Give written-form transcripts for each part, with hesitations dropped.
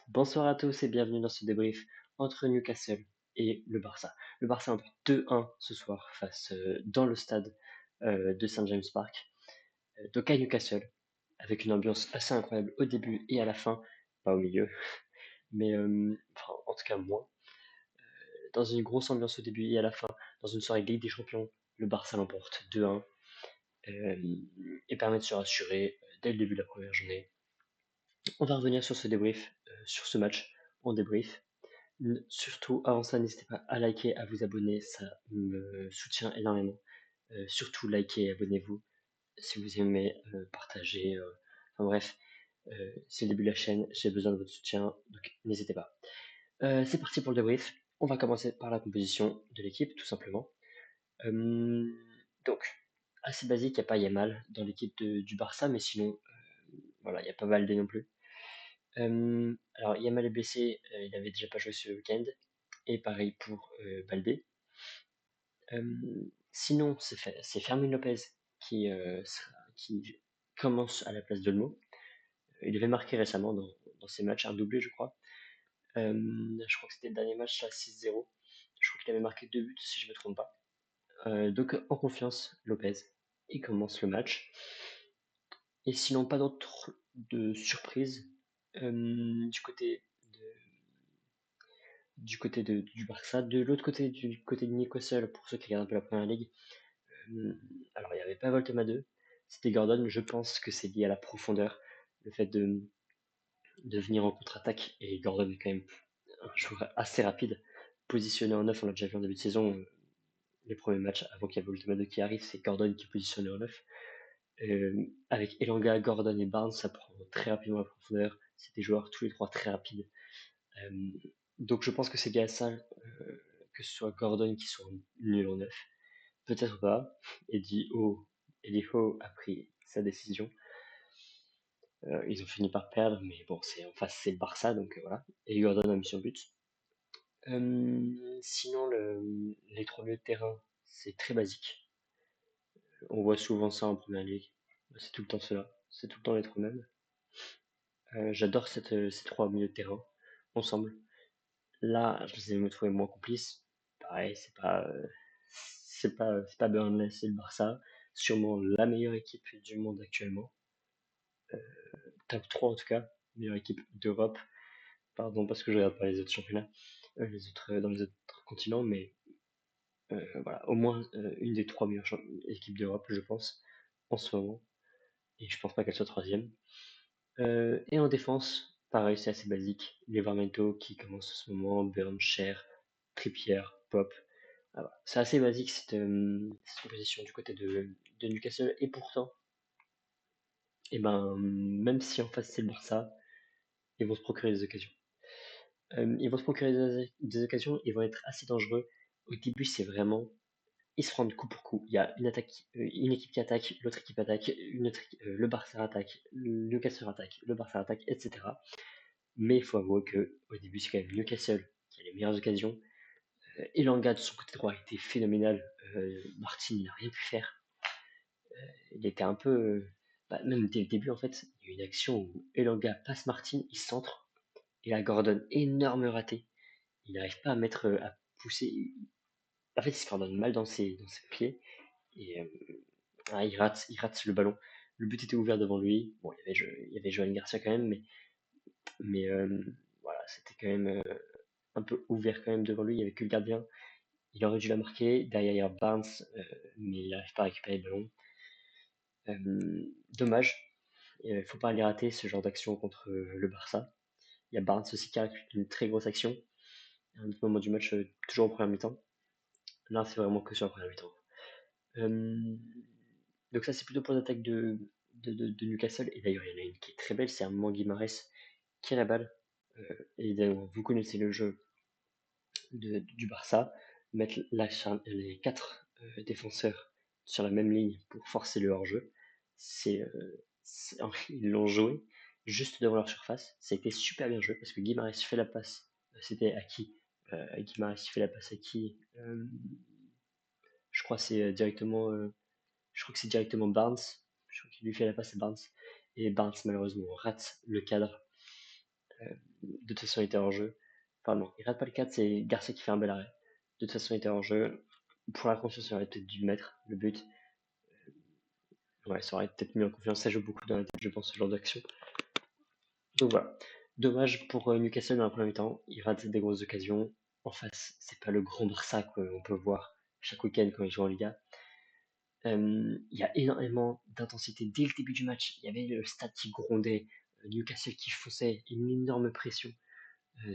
Bonsoir à tous et bienvenue dans ce débrief entre Newcastle et le Barça. Le Barça emporte 2-1 ce soir dans le stade de St James Park. Donc à Newcastle, avec une ambiance assez incroyable au début et à la fin, pas au milieu, mais en tout cas moins. Dans une grosse ambiance au début et à la fin, dans une soirée de Ligue des Champions, le Barça l'emporte 2-1 euh, et permet de se rassurer dès le début de la première journée. On va revenir sur ce débrief, sur ce match en débrief. Surtout, avant ça, n'hésitez pas à liker, à vous abonner, ça me soutient énormément. Surtout, likez et abonnez-vous si vous aimez partager. Enfin bref, c'est le début de la chaîne, j'ai besoin de votre soutien, donc n'hésitez pas. C'est parti pour le débrief. On va commencer par la composition de l'équipe, tout simplement. Euh, donc, assez basique, il n'y a pas Yamal dans l'équipe du Barça, mais sinon, voilà, il n'y a pas Valdé non plus. Alors, Yamal est blessé, il n'avait déjà pas joué ce week-end. Et pareil pour Baldé. Sinon, c'est Fermin Lopez qui commence à la place d'Olmo. Il avait marqué récemment dans ses matchs un doublé, je crois. Je crois que c'était le dernier match à 6-0. Je crois qu'il avait marqué 2 buts, si je ne me trompe pas. Donc, en confiance, Lopez. Il commence le match. Et sinon, pas d'autre de surprise du côté du Barça. De l'autre côté, du côté de Newcastle, pour ceux qui regardent un peu la première ligue, euh, alors il n'y avait pas Voltema 2, c'était Gordon. Je pense que c'est lié à la profondeur, le fait de venir en contre-attaque. Et Gordon est quand même un joueur assez rapide, positionné en 9. On l'a déjà vu en début de saison. Les premiers matchs avant qu'il y ait Voltema 2 qui arrive, c'est Gordon qui est positionné en 9. Avec Elanga, Gordon et Barnes, ça prend très rapidement la profondeur. C'est des joueurs tous les trois très rapides. Euh, donc je pense que c'est lié à ça, que ce soit Gordon qui soit nul en 9. Peut-être pas. Eddie Howe a pris sa décision. Ils ont fini par perdre, mais bon, en face c'est le Barça, donc voilà. Et Gordon a mis son but. Sinon, les trois milieux de terrain, c'est très basique. On voit souvent ça en première ligue. C'est tout le temps cela. C'est tout le temps les trois mêmes. J'adore ces trois milieux de terrain ensemble. Là, je les ai trouvés moins complices. Pareil, c'est pas Burnley, c'est le Barça. Sûrement la meilleure équipe du monde actuellement. Top 3 en tout cas, meilleure équipe d'Europe. Pardon, parce que je regarde pas les autres championnats, dans les autres continents, mais voilà, au moins une des trois meilleures équipes d'Europe, je pense, en ce moment. Et je pense pas qu'elle soit troisième. Et en défense, pareil, c'est assez basique. Livramento qui commence en ce moment, Burn, Cher, Trippier, Pop. Voilà. C'est assez basique cette composition du côté de Newcastle. Et pourtant, et ben, même si en face c'est le Barça, ils vont se procurer des occasions. Ils vont se procurer des occasions, ils vont être assez dangereux. Au début, c'est vraiment, ils se prennent coup pour coup. Il y a une équipe qui attaque, l'autre équipe attaque, le Barça attaque, le Newcastle attaque, le Barça attaque, etc. Mais il faut avouer que au début, c'est quand même Newcastle qui a les meilleures occasions. Elanga de son côté droit a été phénoménal. Martin, il n'a rien pu faire. Il était un peu, même dès le début en fait, il y a eu une action où Elanga passe Martin, il centre, et là Gordon, énorme raté. Il n'arrive pas à pousser. En fait, il se coordonne mal dans ses pieds et il rate le ballon. Le but était ouvert devant lui. Bon, il y avait Johan Garcia quand même, mais voilà, c'était quand même un peu ouvert quand même devant lui. Il n'y avait que le gardien. Il aurait dû la marquer. Derrière, il y a Barnes, mais il n'arrive pas à récupérer le ballon. Dommage. Il ne faut pas les rater ce genre d'action contre le Barça. Il y a Barnes aussi qui a une très grosse action. À un autre moment du match, toujours en première mi-temps. Là, c'est vraiment que sur la première mi-temps. Euh, donc ça, c'est plutôt pour l'attaque de Newcastle. Et d'ailleurs, il y en a une qui est très belle, c'est un moment Guimarães qui a la balle. Et d'ailleurs, vous connaissez le jeu du Barça, mettre les quatre défenseurs sur la même ligne pour forcer le hors-jeu. Ils l'ont joué juste devant leur surface. Ça a été super bien joué parce que Guimarães fait la passe. C'était à qui Guimarães fait la passe à qui Je crois que c'est directement je crois que c'est directement Barnes. Je crois qu'il lui fait la passe à Barnes. Et Barnes, malheureusement, rate le cadre. de toute façon, il était hors jeu. Enfin, non, il rate pas le 4, c'est Garcia qui fait un bel arrêt. De toute façon, il était hors jeu. Pour la confiance, il aurait peut-être dû mettre le but. Ouais, ça aurait peut-être mis en confiance. Ça joue beaucoup dans la tête, je pense, ce genre d'action. Donc voilà. Dommage pour Newcastle dans la première mi-temps. Il rate des grosses occasions. En face, c'est pas le grand Barça qu'on peut voir chaque week-end quand ils jouent en Liga. Il y a énormément d'intensité dès le début du match. Il y avait le stade qui grondait, Newcastle qui fonçait, une énorme pression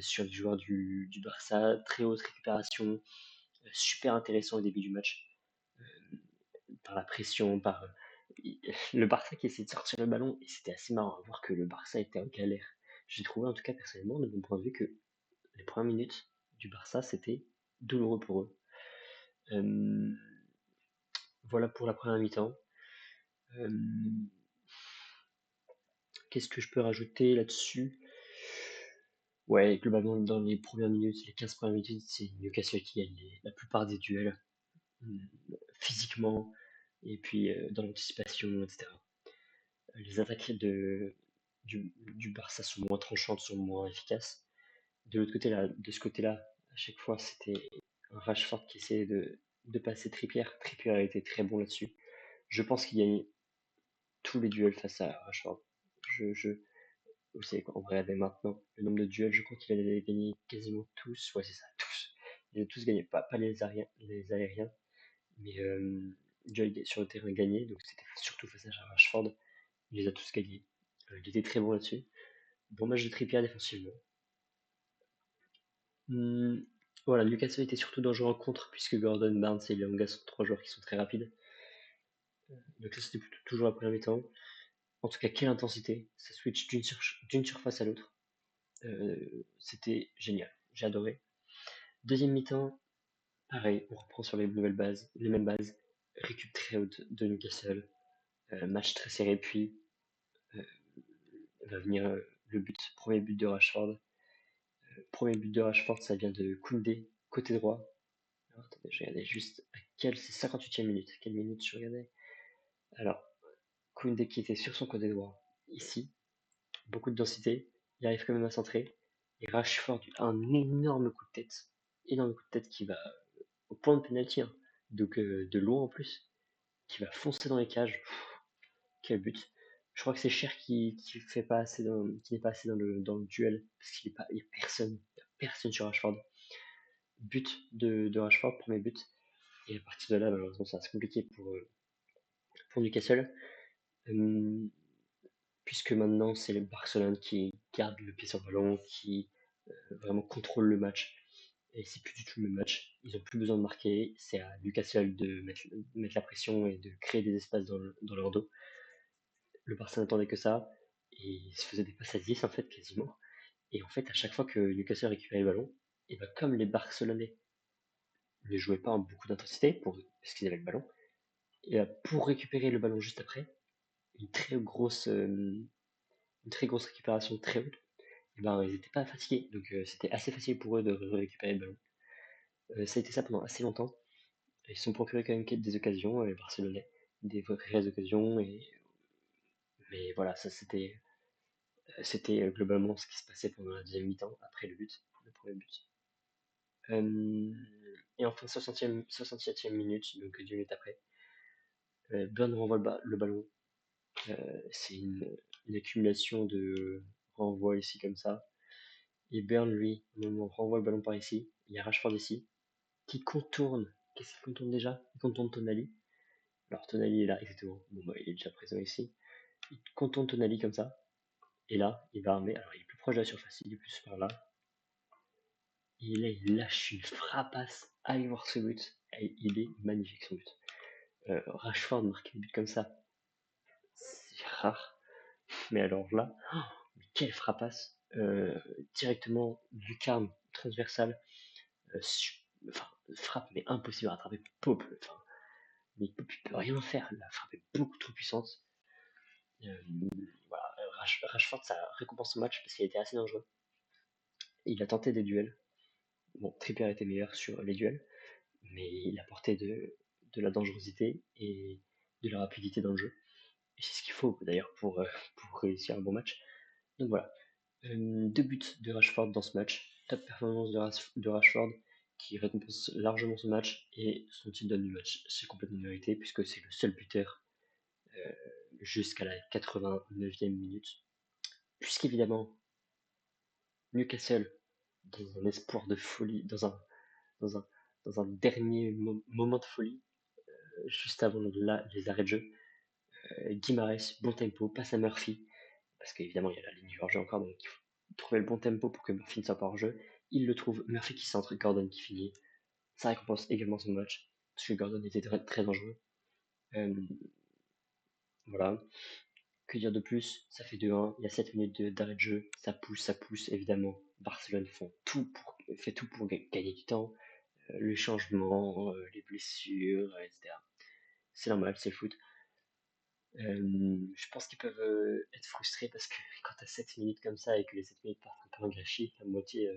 sur les joueurs du Barça, très haute récupération, super intéressant au début du match, par la pression, par le Barça qui essayait de sortir le ballon, et c'était assez marrant à voir que le Barça était en galère. J'ai trouvé en tout cas personnellement, de mon point de vue, que les premières minutes du Barça, c'était douloureux pour eux. Euh, voilà pour la première mi-temps. Euh, Qu'est-ce que je peux rajouter là-dessus? Ouais, globalement, dans les premières minutes, les 15 premières minutes, c'est Newcastle qui gagne la plupart des duels, mm, physiquement, et puis dans l'anticipation, etc. Les attaques du Barça sont moins tranchantes, sont moins efficaces. De l'autre côté, là, de ce côté-là, à chaque fois, c'était un Rashford qui essayait de passer Trippier. Trippier a été très bon là-dessus. Je pense qu'il gagne tous les duels face à Rashford. Je, Vous savez quoi, on va regarder maintenant le nombre de duels, je crois qu'il a gagné quasiment tous. Ouais, c'est ça, tous. Il a tous gagné, pas les aériens, mais duels sur le terrain gagné, donc c'était surtout face à Rashford. Il les a tous gagnés. Il était très bon là-dessus. Bon match de Trippier défensivement. Hmm, voilà, Newcastle était surtout dangereux en contre, puisque Gordon, Barnes et Leonga sont trois joueurs qui sont très rapides. Donc ça, c'était plutôt toujours la première mi-temps. En tout cas, quelle intensité. Ça switch d'une surface à l'autre. C'était génial. J'ai adoré. Deuxième mi-temps, pareil, on reprend sur les mêmes bases. Récup très haute de Newcastle. Match très serré, puis euh, va venir le but. Premier but de Rashford. Premier but de Rashford, ça vient de Koundé, côté droit. Alors, attendez, je regardais juste à c'est 58e minute. Quelle minute je regardais? Alors, Koundé qui était sur son côté droit, ici, beaucoup de densité, il arrive quand même à centrer. Et Rashford, un énorme coup de tête. Énorme coup de tête qui va au point de pénalty, hein. Donc de loin en plus, qui va foncer dans les cages. Pff, quel but. Je crois que c'est Cher qui fait pas assez qui n'est pas assez dans le duel, parce qu'il n'y a personne. Il y a personne sur Rashford. But de Rashford, premier but. Et à partir de là, malheureusement, ça va se compliquer pour Newcastle. Euh, Puisque maintenant, c'est le Barcelone qui garde le pied sur le ballon, qui vraiment contrôle le match. Et c'est plus du tout le même match. Ils ont plus besoin de marquer. C'est à Newcastle de mettre la pression et de créer des espaces dans leur dos. Le Barça n'attendait que ça. Et il se faisait des passes à 10 en fait, quasiment. Et en fait, à chaque fois que Newcastle récupérait le ballon, et ben comme les Barcelonais ne jouaient pas en beaucoup d'intensité parce qu'ils avaient le ballon, et pour récupérer le ballon juste après, une très grosse, euh, une très grosse récupération très haute, et ben ils n'étaient pas fatigués. Donc c'était assez facile pour eux de récupérer le ballon. Ça a été ça pendant assez longtemps. Ils se sont procurés quand même des occasions, les Barcelonais, des vraies occasions. Mais voilà, ça c'était globalement ce qui se passait pendant la deuxième mi-temps, après le premier but. Et enfin, 67e minute, donc 2 minutes après, Burn renvoie le ballon. C'est une accumulation de renvois ici comme ça. Et Burn, lui, au moment où renvoie le ballon par ici, il y a Rashford ici, qui contourne. Qu'est-ce qu'il contourne déjà? Il contourne Tonali. Alors Tonali est là, exactement. Bon, bah, il est déjà présent ici. Il contourne Tonali comme ça. Et là, il va armer. Alors, il est plus proche de la surface, il est plus par là. Et là, il lâche une frappasse. Allez voir ce but. Et il est magnifique son but. Rashford marquer des buts comme ça, c'est rare. Mais alors là, oh, mais quelle frappasse. Directement lucarne transversale. Enfin, frappe, mais impossible à rattraper. Pope. Enfin, mais Pope, il peut rien faire. La frappe est beaucoup trop puissante. Euh, voilà, Rashford, ça récompense son match parce qu'il a été assez dangereux. Il a tenté des duels. Bon, Trippier était meilleur sur les duels, mais il apportait de la dangerosité et de la rapidité dans le jeu. Et c'est ce qu'il faut d'ailleurs pour réussir un bon match. Donc voilà. 2 buts de Rashford dans ce match. Top performance de Rashford qui récompense largement ce match et son titre d'homme du match. C'est complètement mérité puisque c'est le seul buteur euh, jusqu'à la 89e minute. Puisqu'évidemment, Newcastle, dans un espoir de folie, dans un, dans un dernier moment de folie, juste avant les arrêts de jeu, Guimarães, bon tempo, passe à Murphy, parce qu'évidemment il y a la ligne du hors-jeu encore, donc il faut trouver le bon tempo pour que Murphy ne soit pas hors-jeu. Il le trouve, Murphy qui centre, Gordon qui finit. Ça récompense également son match, parce que Gordon était très, très dangereux. Euh, voilà. Que dire de plus? Ça fait 2-1, il y a 7 minutes d'arrêt de jeu, ça pousse, évidemment. Barcelone fait tout pour gagner du temps, les changements, les blessures, etc. C'est normal, c'est le foot. Je pense qu'ils peuvent être frustrés parce que quand tu as 7 minutes comme ça et que les 7 minutes partent un peu en gâchis, la moitié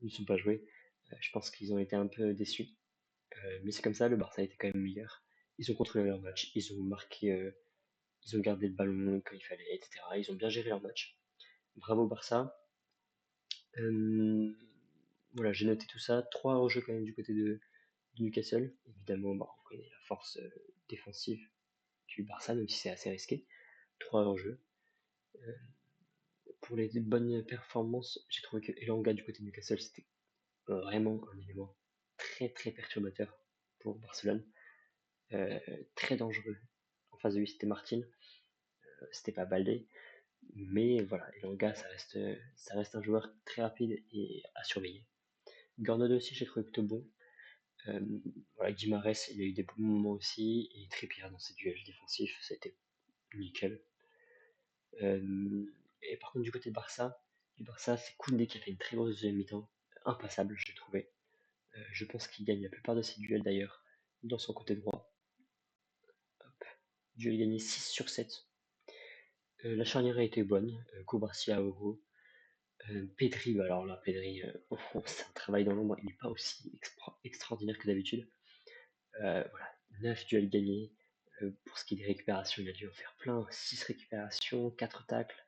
ne sont pas joués, je pense qu'ils ont été un peu déçus. Mais c'est comme ça, le Barça était quand même meilleur. Ils ont contrôlé leur match, ils ont marqué, ils ont gardé le ballon quand il fallait, etc. Ils ont bien géré leur match. Bravo Barça. Euh, voilà, j'ai noté tout ça. 3 hors-jeu quand même du côté de Newcastle. Évidemment, bah, on connaît la force défensive du Barça, même si c'est assez risqué. 3 hors-jeu. Pour les bonnes performances, j'ai trouvé que Elanga du côté de Newcastle, c'était vraiment un élément très très perturbateur pour Barcelone. Euh, Très dangereux. En face de lui, c'était Martin, c'était pas Baldé. Mais voilà, Elanga, ça reste un joueur très rapide et à surveiller. Gordon aussi, j'ai trouvé plutôt bon. Euh, voilà, Guimarães, il a eu des bons moments aussi. Et Trippier dans ses duels défensifs, c'était nickel. Et par contre, du Barça, c'est Koundé qui a fait une très grosse deuxième mi-temps, impassable, j'ai trouvé. Je pense qu'il gagne la plupart de ses duels d'ailleurs dans son côté droit. Hop. Duel gagné 6 sur 7. La charnière a été bonne. Koubarsia, Oro. Pedri, bah alors là, Pedri, c'est un travail dans l'ombre. Il n'est pas aussi extraordinaire que d'habitude. Voilà, 9 duels gagnés. Pour ce qui est des récupérations, il a dû en faire plein. 6 récupérations, 4 tacles.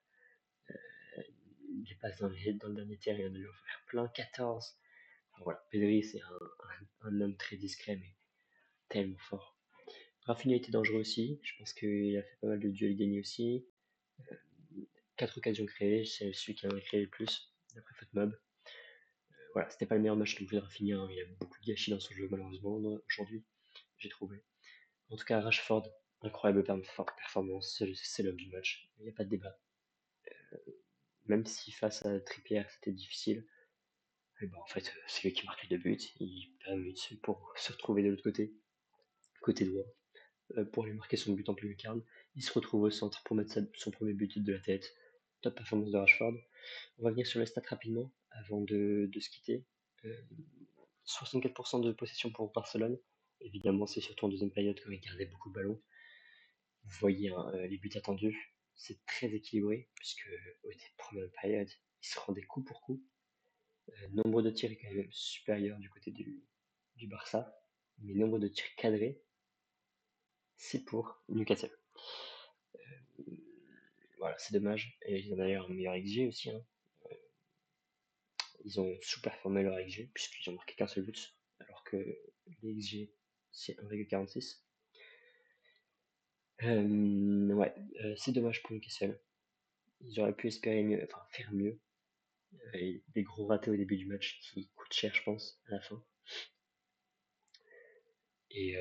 Les passes dans le dernier tiers, il en a dû en faire plein. 14. Enfin, voilà, Pedri, c'est un homme très discret, mais tellement fort. Rafinha était dangereux aussi. Je pense qu'il a fait pas mal de duels gagnés aussi. 4 occasions créées, c'est celui qui en a créé le plus, d'après Fatmob. Voilà, c'était pas le meilleur match non plus de Rafinha, hein. Il y a beaucoup de gâchis dans son jeu, malheureusement, aujourd'hui, j'ai trouvé. En tout cas, Rashford, incroyable performance, c'est l'homme du match, il n'y a pas de débat. Même si face à Trippier, c'était difficile, et ben, en fait, c'est lui qui marque les 2 buts, il perd un but pour se retrouver de l'autre côté, côté droit, pour aller marquer son but en pleine lucarne. Il se retrouve au centre pour mettre son premier but de la tête. Top performance de Rashford. On va venir sur les stats rapidement avant de se quitter. Euh, 64% de possession pour Barcelone. Évidemment, c'est surtout en deuxième période quand ils gardaient beaucoup de ballons. Vous voyez hein, les buts attendus, c'est très équilibré, puisque au début de première période, ils se rendaient coup pour coup. Nombre de tirs est quand même supérieur du côté du Barça, mais nombre de tirs cadrés, c'est pour Newcastle. Voilà, c'est dommage. Et ils ont d'ailleurs un meilleur XG aussi. Hein. Ils ont sous-performé leur XG, puisqu'ils ont marqué qu'un seul but, alors que les XG, c'est 1,46. Ouais, c'est dommage pour Newcastle. Ils auraient pu espérer mieux, enfin faire mieux. Et des gros ratés au début du match qui coûtent cher, je pense, à la fin. Et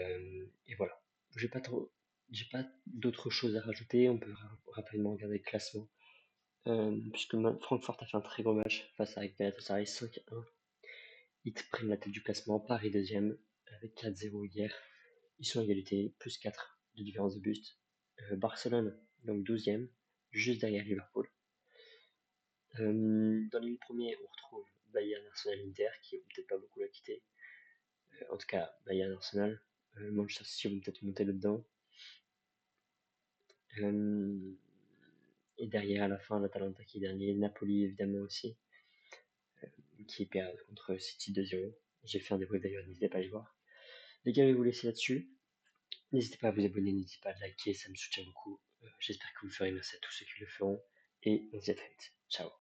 voilà. J'ai pas trop, j'ai pas d'autres choses à rajouter. On peut rapidement regarder le classement. Puisque Francfort a fait un très gros match face à Galatasaray 5-1. Ils prennent la tête du classement, Paris deuxième avec 4-0 hier. Ils sont à égalité, plus 4 de différence de but. Barcelone, donc 12e, juste derrière Liverpool. Dans les 8 premiers, on retrouve Bayern, Arsenal, Inter, qui vont peut-être pas beaucoup la quitter. En tout cas, Bayern, Arsenal. Manchester City vont peut-être monter là-dedans. Et derrière, à la fin, l'Atalanta qui est dernier. Napoli, évidemment, aussi, qui perd contre City 2-0. J'ai fait un débrief d'ailleurs, n'hésitez pas à y voir. Les gars, je vais vous laisser là-dessus. N'hésitez pas à vous abonner, n'hésitez pas à liker, ça me soutient beaucoup. J'espère que vous le ferez, merci à tous ceux qui le feront. Et on se dit à très vite. Ciao.